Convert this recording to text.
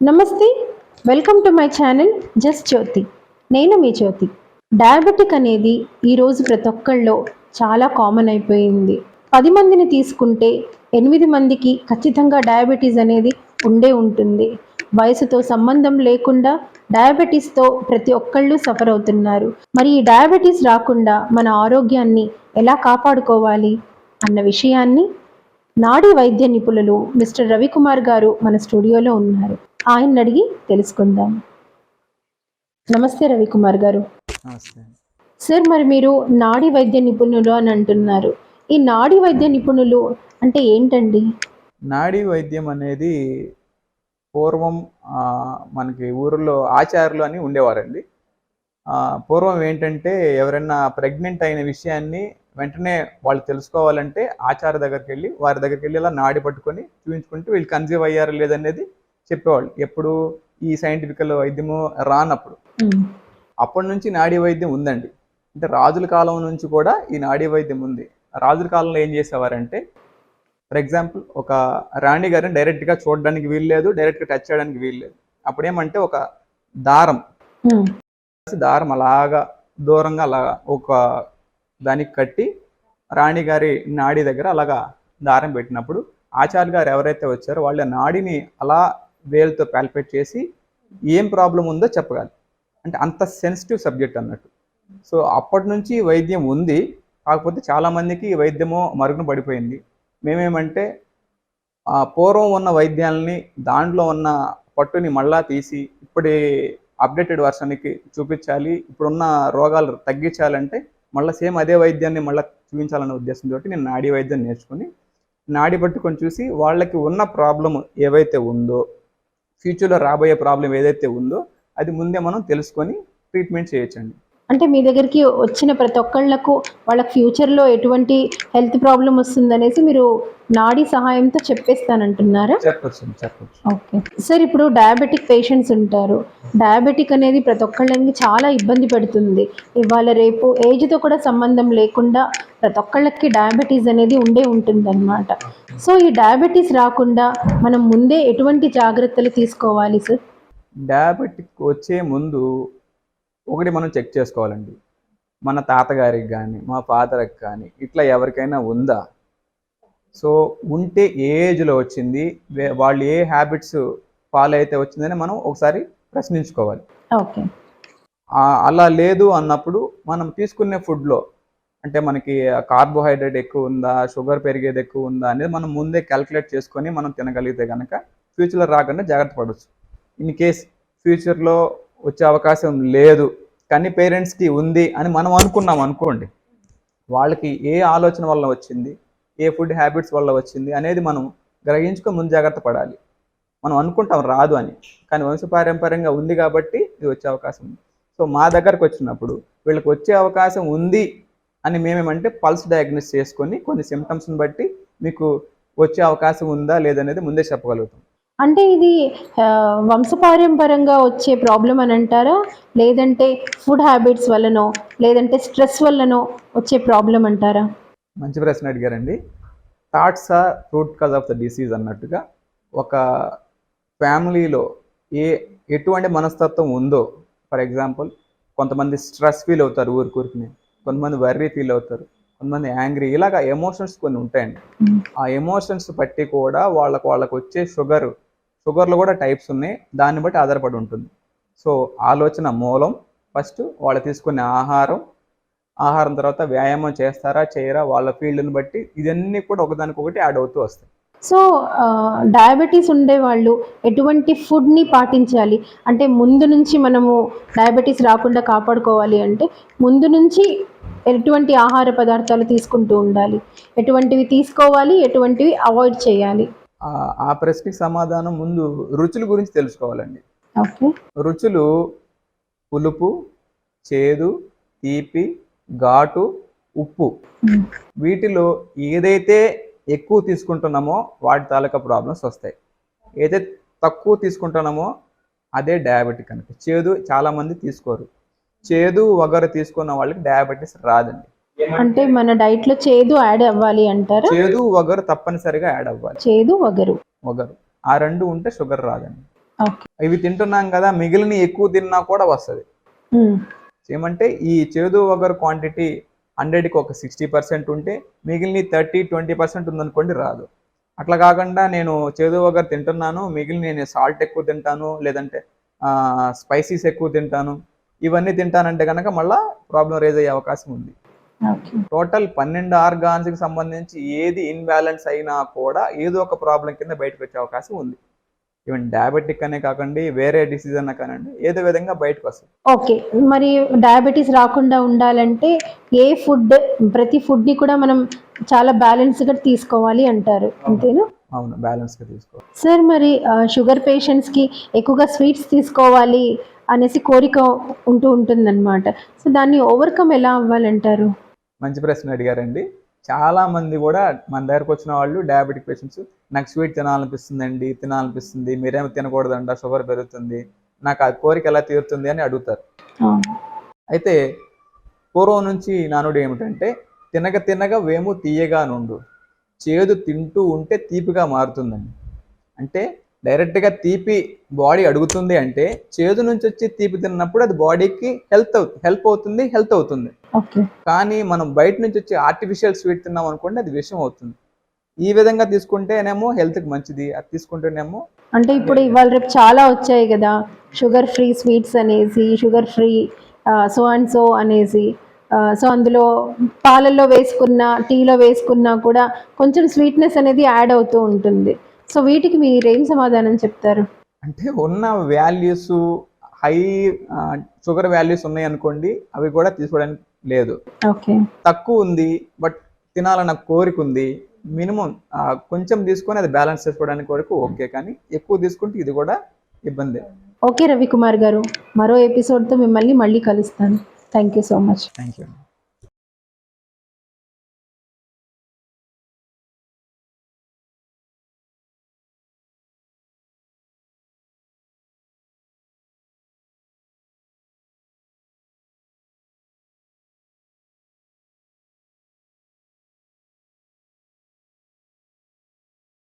నమస్తే, welcome to my channel just Jyothi. నేను మీ జ్యోతి. డయాబెటిక్ అనేది ఈరోజు ప్రతి ఒక్కళ్ళలో చాలా కామన్ అయిపోయింది. 10 మందిని తీసుకుంటే 8 మందికి ఖచ్చితంగా డయాబెటీస్ అనేది ఉండే ఉంటుంది. వయసుతో సంబంధం లేకుండా డయాబెటీస్తో ప్రతి ఒక్కళ్ళు సఫర్ అవుతున్నారు. మరి ఈ డయాబెటీస్ రాకుండా మన ఆరోగ్యాన్ని ఎలా కాపాడుకోవాలి అన్న విషయాన్ని నాడీ వైద్య నిపుణులు మిస్టర్ రవికుమార్ గారు మన స్టూడియోలో ఉన్నారు. ఆయన అడిగి తెలుసుకుందాం. నమస్తే రవికుమార్ గారు. సార్, మరి మీరు నాడీ వైద్య నిపుణులు అని అంటున్నారు. ఈ నాడీ వైద్య నిపుణులు అంటే ఏంటండి? నాడీ వైద్యం అనేది పూర్వం మనకి ఊరిలో ఆచార్యులు అని ఉండేవారండి. పూర్వం ఏంటంటే ఎవరైనా ప్రెగ్నెంట్ అయిన విషయాన్ని వెంటనే వాళ్ళు తెలుసుకోవాలంటే వారి దగ్గరికి వెళ్ళి ఇలా నాడి పట్టుకొని చూపించుకుంటూ వీళ్ళు కన్సీవ్ అయ్యారు లేదనేది చెప్పేవాళ్ళు. ఎప్పుడు ఈ సైంటిఫికల్ వైద్యము రానప్పుడు. అప్పటి నుంచి నాడీ వైద్యం ఉందండి. అంటే రాజుల కాలం నుంచి కూడా ఈ నాడీ వైద్యం ఉంది. రాజుల కాలంలో ఏం చేసేవారంటే, ఫర్ ఎగ్జాంపుల్ ఒక రాణి గారిని డైరెక్ట్గా చూడడానికి వీల్లేదు, డైరెక్ట్గా టచ్ చేయడానికి వీల్లేదు. అప్పుడేమంటే ఒక దారం అలాగా దూరంగా అలాగా ఒక దానికి కట్టి రాణిగారి నాడి దగ్గర అలాగా దారం పెట్టినప్పుడు ఆచార్య గారు ఎవరైతే వచ్చారో వాళ్ళ నాడిని అలా వేలుతో పాల్పేట్ చేసి ఏం ప్రాబ్లం ఉందో చెప్పగలరు. అంటే అంత సెన్సిటివ్ సబ్జెక్ట్ అన్నట్టు. సో అప్పటి నుంచి వైద్యం ఉంది. కాకపోతే చాలామందికి ఈ వైద్యము మరుగున పడిపోయింది. మేమేమంటే పూర్వం ఉన్న వైద్యాలని దాంట్లో ఉన్న పట్టుని మళ్ళా తీసి ఇప్పటి అప్డేటెడ్ వర్షన్కి చూపించాలి, ఇప్పుడున్న రోగాలు తగ్గించాలంటే మళ్ళీ సేమ్ అదే వైద్యాన్ని మళ్ళీ చూపించాలనే ఉద్దేశంతో నేను నాడీ వైద్యం నేర్చుకుని నాడి పట్టుకొని చూసి వాళ్ళకి ఉన్న ప్రాబ్లం ఏవైతే ఉందో, ఫ్యూచర్లో రాబోయే ప్రాబ్లం ఏదైతే ఉందో అది ముందే మనం తెలుసుకొని ట్రీట్మెంట్ చేయొచ్చండి. అంటే మీ దగ్గరికి వచ్చిన ప్రతి ఒక్కళ్ళకు వాళ్ళ ఫ్యూచర్లో ఎటువంటి హెల్త్ ప్రాబ్లం వస్తుందనేసి మీరు నాడీ సహాయంతో చెప్పేస్తానంటున్నారా? చెప్పచ్చు. ఓకే సార్, ఇప్పుడు డయాబెటిక్ పేషెంట్స్ ఉంటారు. డయాబెటిక్ అనేది ప్రతి ఒక్కళ్ళకి చాలా ఇబ్బంది పెడుతుంది. ఇవాళ రేపు ఏజ్తో కూడా సంబంధం లేకుండా ప్రతి ఒక్కళ్ళకి డయాబెటీస్ అనేది ఉంటుందన్నమాట. సో ఈ డయాబెటీస్ రాకుండా మనం ముందే ఎటువంటి జాగ్రత్తలు తీసుకోవాలి సార్? డయాబెటిక్ వచ్చే ముందు ఒకటి మనం చెక్ చేసుకోవాలండి. మన తాతగారికి కానీ మా ఫాదర్కి కానీ ఇట్లా ఎవరికైనా ఉందా? సో ఉంటే ఏ ఏజ్లో వచ్చింది, వాళ్ళు ఏ హ్యాబిట్స్ ఫాలో అయితే వచ్చిందని మనం ఒకసారి ప్రశ్నించుకోవాలి. ఓకే. అలా లేదు అన్నప్పుడు మనం తీసుకునే ఫుడ్లో అంటే మనకి కార్బోహైడ్రేట్ ఎక్కువ ఉందా, షుగర్ పెరిగేది ఎక్కువ ఉందా అనేది మనం ముందే క్యాలిక్యులేట్ చేసుకొని మనం తినగలిగితే కనుక ఫ్యూచర్లో రాకుండా జాగ్రత్త పడవచ్చు. ఇన్ కేస్ ఫ్యూచర్లో వచ్చే అవకాశం లేదు కానీ పేరెంట్స్కి ఉంది అని మనం అనుకున్నాం అనుకోండి, వాళ్ళకి ఏ ఆలోచన వల్ల వచ్చింది, ఏ ఫుడ్ హ్యాబిట్స్ వల్ల వచ్చింది అనేది మనం గ్రహించుకొని ముందు జాగ్రత్త పడాలి. మనం అనుకుంటాం రాదు అని, కానీ వంశపారంపర్యంగా ఉంది కాబట్టి ఇది వచ్చే అవకాశం ఉంది. సో మా దగ్గరకు వచ్చినప్పుడు వీళ్ళకి వచ్చే అవకాశం ఉంది అని మేమేమంటే పల్స్ డయాగ్నోస్ చేసుకొని కొన్ని సిమ్టమ్స్ని బట్టి మీకు వచ్చే అవకాశం ఉందా లేదనేది ముందే చెప్పగలుగుతాం. అంటే ఇది వంశపారంపర్యంగా వచ్చే ప్రాబ్లం అని అంటారా, లేదంటే ఫుడ్ హ్యాబిట్స్ వల్లనో, లేదంటే స్ట్రెస్ వల్లనో వచ్చే ప్రాబ్లం అంటారా? మంచి ప్రశ్న అడిగారండి. Thoughts are root cause of the disease అన్నట్టుగా ఒక ఫ్యామిలీలో ఎటువంటి మనస్తత్వం ఉందో, ఫర్ ఎగ్జాంపుల్ కొంతమంది స్ట్రెస్ ఫీల్ అవుతారు ఊరికూరికి, కొంతమంది వర్రీ ఫీల్ అవుతారు, కొంతమంది యాంగ్రీ, ఇలాగ ఎమోషన్స్ కొన్ని ఉంటాయండి. ఆ ఎమోషన్స్ బట్టి కూడా వాళ్ళకు వచ్చే షుగర్లో కూడా టైప్స్ ఉన్నాయి, దాన్ని బట్టి ఆధారపడి ఉంటుంది. సో ఆలోచన మూలం, ఫస్ట్ వాళ్ళు తీసుకునే ఆహారం తర్వాత వ్యాయామం చేస్తారా చేయరా వాళ్ళ ఫీల్డ్ని బట్టి ఇవన్నీ కూడా ఒకదానికొకటి యాడ్ అవుతూ వస్తాయి. సో డయాబెటీస్ ఉండే వాళ్ళు ఎటువంటి ఫుడ్ని పాటించాలి? అంటే ముందు నుంచి మనము డయాబెటీస్ రాకుండా కాపాడుకోవాలి అంటే ముందు నుంచి ఎటువంటి ఆహార పదార్థాలు తీసుకుంటూ ఉండాలి, ఎటువంటివి తీసుకోవాలి, ఎటువంటివి అవాయిడ్ చేయాలి? ఆ ప్రశ్నకి సమాధానం ముందు రుచుల గురించి తెలుసుకోవాలండి. ఓకే. రుచులు పులుపు, చేదు, తీపి, ఘాటు, ఉప్పు, వీటిలో ఏదైతే ఎక్కువ తీసుకుంటున్నామో వాటి తాలూకా ప్రాబ్లమ్స్ వస్తాయి. ఏదైతే తక్కువ తీసుకుంటున్నామో అదే డయాబెటిక్ అనుకో. చేదు చాలామంది తీసుకోరు. చేదు వగరు తీసుకున్న వాళ్ళకి డయాబెటీస్ రాదండి. అంటే మన డైట్ లో చేదు యాడ్ అవ్వాలి అంటారా? చేదు వగరు తప్పనిసరిగా యాడ్ అవ్వాలి. చేదు వగరు ఆ రెండు ఉంటే షుగర్ రాదండి. ఓకే. ఇవి తింటున్నాం కదా, మిగిలిన ఎక్కువ తిన్నా కూడా వస్తుంది. ఉమ్. ఏమంటే ఈ చేదు వగరు క్వాంటిటీ 100కి ఒక 60% ఉంటే మిగిలిన 30-20% ఉందనుకోండి రాదు. అట్లా కాకుండా నేను చేదు వగరు తింటున్నాను, మిగిలిన నేను సాల్ట్ ఎక్కువ తింటాను, లేదంటే స్పైసీస్ ఎక్కువ తింటాను, ఇవన్నీ తింటానంటే కనుక మళ్ళీ ప్రాబ్లం రేజ్ అయ్యే అవకాశం ఉంది. ఓకే. టోటల్ 12 ఆర్గాన్స్కి సంబంధించి ఏది ఇన్బ్యాలెన్స్ అయినా కూడా ఏదో ఒక ప్రాబ్లం కింద బయటకు వచ్చే అవకాశం ఉంది. ఈవెన్ డయాబెటిక్ అనే కాకండి, వేరే డిసీజ్ అన్నా కానండి, ఏదో విధంగా బయటకు వస్తుంది. ఓకే. మరి డయాబెటీస్ రాకుండా ఉండాలంటే ఏ ఫుడ్, ప్రతి ఫుడ్‌ని కూడా మనం చాలా బ్యాలెన్స్‌గా తీసుకోవాలి అంటారు. అంతేనా? అవును, బ్యాలెన్స్గా తీసుకోవాలి. సార్ మరి షుగర్ పేషెంట్స్‌కి ఎక్కువగా స్వీట్స్ తీసుకోవాలి అనేసి కోరిక ఉంటూ ఉంటుందన్నమాట. సో, దాన్ని ఓవర్‌కమ్ ఎలా అవ్వాలంటారు? మంచి ప్రశ్న అడిగారండి. చాలా మంది కూడా మన దగ్గరకు వచ్చిన వాళ్ళు డయాబెటిక్ పేషెంట్స్, నాకు స్వీట్ తినాలనిపిస్తుందండి, తినాలనిపిస్తుంది, మీరేమో తినకూడదంట, షుగర్ పెరుగుతుంది, నాకు ఆ కోరిక ఎలా తీరుతుంది అని అడుగుతారు. అవును. అయితే పూర్వం నుంచి నానుడు ఏమిటంటే, తినగ తినగ వేము తీయగా నుండు, చేదు తింటూ ఉంటే తీపిగా మారుతుందండి. అంటే డైరెక్ట్గా తీపి బాడీ అడుగుతుంది అంటే, చేదు నుంచి వచ్చి తీపి తిన్నప్పుడు అది బాడీకి హెల్ప్ అవుతుంది, హెల్త్ అవుతుంది. ఓకే. కానీ మనం బయట నుంచి వచ్చి ఆర్టిఫిషియల్ స్వీట్ తిన్నాం అనుకోండి, అది విషం అవుతుంది. ఈ విధంగా తీసుకుంటేనేమో హెల్త్కి మంచిది, అది తీసుకుంటేనేమో అంటే ఇప్పుడు ఇవాళ రేపు చాలా వచ్చాయి గదా! షుగర్ ఫ్రీ స్వీట్స్ అనేసి, sugar free so and so అనేసి. సో, అందులో పాలల్లో వేసుకున్న, టీలో వేసుకున్నా కూడా కొంచెం స్వీట్‌నెస్ అనేది యాడ్ అవుతూ ఉంటుంది. సో, వీటికి మీరేం సమాధానం చెప్తారు? అంటే ఉన్న వాల్యూస్ హై షుగర్ వాల్యూస్ ఉన్నాయనుకోండి, అవి కూడా తీసుకోవడానికి లేదు. ఓకే. తక్కువ ఉంది బట్ తినాలన్న కోరిక ఉంది, మినిమం కొంచెం తీసుకొని అది బ్యాలెన్స్ చేసుకోవడానికి వరకు ఓకే, కానీ ఎక్కువ తీసుకుంటే ఇది కూడా ఇబ్బందే. ఓకే రవికుమార్ గారు. మరో ఎపిసోడ్‌తో మిమ్మల్ని మళ్ళీ కలుస్తాను. Thank you so much. Thank you.